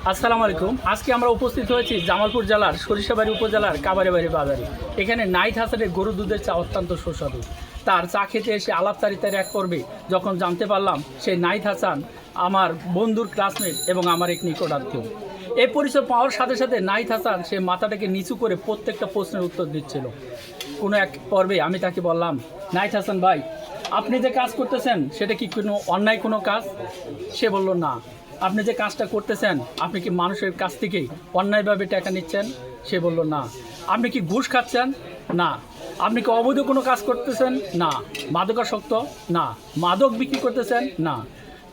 আসসালামু আলাইকুম। আজকে আমরা উপস্থিত হয়েছি জামালপুর জেলার সরিষাবাড়ি উপজেলার কাবারিবাড়ি বাজারে। এখানে নাহিদ হাসানের গরুর দুধের চা অত্যন্ত সুস্বাদু। তার চা খেতে এসে আলাপচারিতার এক পর্বে যখন জানতে পারলাম সেই নাহিদ হাসান আমার বন্ধুর ক্লাসমেট এবং আমার এক নিকটাত্মীয়। এই পরিচয় পাওয়ার সাথে সাথে নাহিদ হাসান সে মাথাটাকে নিচু করে প্রত্যেকটা প্রশ্নের উত্তর দিচ্ছিল। কোনো এক পর্বে আমি তাকে বললাম, নাহিদ হাসান ভাই, আপনি যে কাজ করতেছেন সেটা কি কোনো অন্যায় কোনো কাজ? সে বলল, না। আপনি যে কাজটা করতেছেন, আপনি কি মানুষের কাছ থেকেই অন্যায়ভাবে টাকা নিচ্ছেন? সে বলল, না। আপনি কি ঘুষ খাচ্ছেন? না। আপনি কি অবৈধ কোনো কাজ করতেছেন? না। মাদকাসক্ত? না। মাদক বিক্রি করতেছেন? না।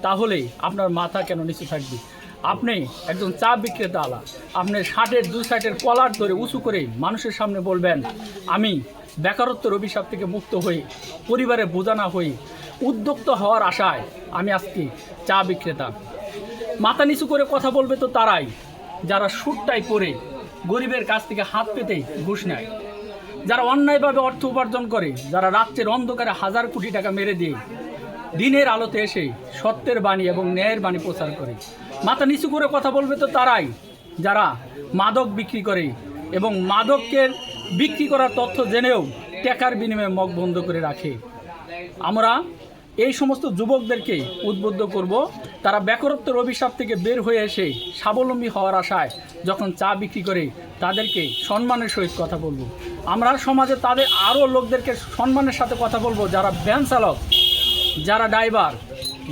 তাহলে আপনার মাথা কেন নিচু থাকবে? আপনি একজন চা বিক্রেতা আলা, আপনি ষাটের দুই সাইডের কলার ধরে উঁচু করে মানুষের সামনে বলবেন, আমি বেকারত্বের অভিশাপ থেকে মুক্ত হয়ে পরিবারে বোঝা না হয়ে উদ্যোক্তা হওয়ার আশায় আমি আজকে চা বিক্রেতা। মাথা নিচু করে কথা বলবে তো তারাই যারা সুটটাই পরে গরিবের কাছ থেকে হাত পেতে ঘুষ নেয়, যারা অন্যায়ভাবে অর্থ উপার্জন করে, যারা রাত্রের অন্ধকারে হাজার কোটি টাকা মেরে দিয়ে দিনের আলোতে এসে সত্যের বাণী এবং ন্যায়ের বাণী প্রচার করে। মাথা নিচু করে কথা বলবে তো তারাই যারা মাদক বিক্রি করে এবং মাদকের বিক্রি করার তথ্য জেনেও টাকার বিনিময়ে মগ বন্ধ করে রাখে। আমরা এই সমস্ত যুবকদেরকে উদ্বুদ্ধ করব, তারা বেকারত্বের অভিশাপ থেকে বের হয়ে এসে স্বাবলম্বী হওয়ার আশায় যখন চা বিক্রি করে তাদেরকে সম্মানের সহিত কথা বলবো। আমরা সমাজে তাদের আরও লোকদেরকে সম্মানের সাথে কথা বলবো, যারা ভ্যান চালক, যারা ড্রাইভার,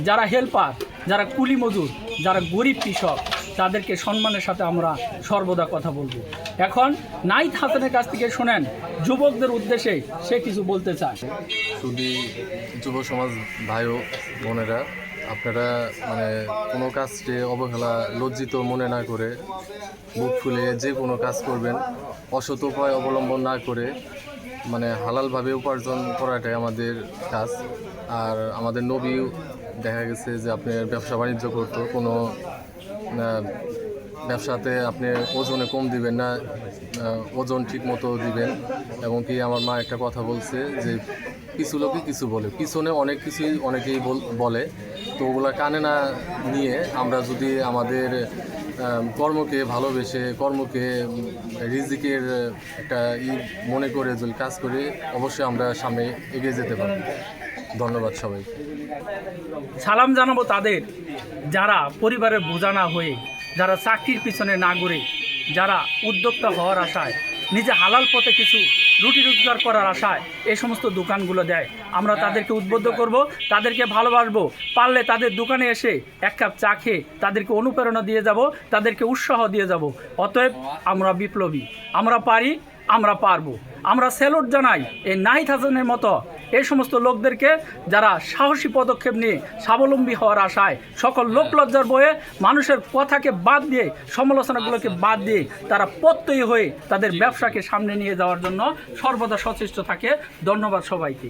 যারা হেল্পার, যারা কুলি মজুর, যারা গরিব কৃষক, তাদেরকে সম্মানের সাথে আমরা সর্বদা কথা বলবো। এখন নাহিদ হাসানের কাছ থেকে শোনেন যুবকদের উদ্দেশ্যে সে কিছু বলতে চায়। শুধু যুব সমাজ ভাই ও বোনেরা, আপনারা কোনো কাজকে অবহেলা লজ্জিত মনে না করে বুক ফুলে যে কোনো কাজ করবেন, অসৎ উপায় অবলম্বন না করে হালালভাবে উপার্জন করাটাই আমাদের কাজ। আর আমাদের নবী দেখা গেছে যে আপনি ব্যবসা বাণিজ্য করতো, কোনো ব্যবসাতে আপনি ওজনে কম দিবেন না, ওজন ঠিক মতো দিবেন। এবং কি আমার মা একটা কথা বলছে যে কিছু লোকই কিছু বলে, পিছনে অনেক কিছুই অনেকেই বলে, তো ওগুলো কানে না নিয়ে আমরা যদি আমাদের কর্মকে ভালোবেসে, কর্মকে রিজিকের একটা মনে করে যদি কাজ করি, অবশ্যই আমরা সামনে এগিয়ে যেতে পারি। ধন্যবাদ সবাইকে। সালাম জানাবো তাদের যারা পরিবারের বোঝা না হয়ে, যারা চাকরির পিছনে না ঘুরে, যারা উদ্যোক্তা হওয়ার আশায়, নিজে হালাল পথে কিছু রুটি রোজগার করার আশায় এই সমস্ত দোকানগুলো দেয়। আমরা তাদেরকে উদ্বুদ্ধ করব, তাদেরকে ভালোবাসবো। পারলে তাদের দোকানে এসে এক কাপ চা খেয়ে তাদেরকে অনুপ্রেরণা দিয়ে যাব, তাদেরকে উৎসাহ দিয়ে যাব। অতএব আমরা বিপ্লবী, আমরা পারি, আমরা পারবো। আমরা স্যালুট জানাই এই নাহিদ হাসানের মতো এই সমস্ত লোকদেরকে, যারা সাহসী পদক্ষেপ নিয়ে স্বাবলম্বী হওয়ার আশায় সকল লোকলজ্জার বয়ে মানুষের কথাকে বাদ দিয়ে, সমালোচনাগুলোকে বাদ দিয়ে তারা প্রত্যয়ী হয়ে তাদের ব্যবসাকে সামনে নিয়ে যাওয়ার জন্য সর্বদা সচেষ্ট থাকে। ধন্যবাদ সবাইকে।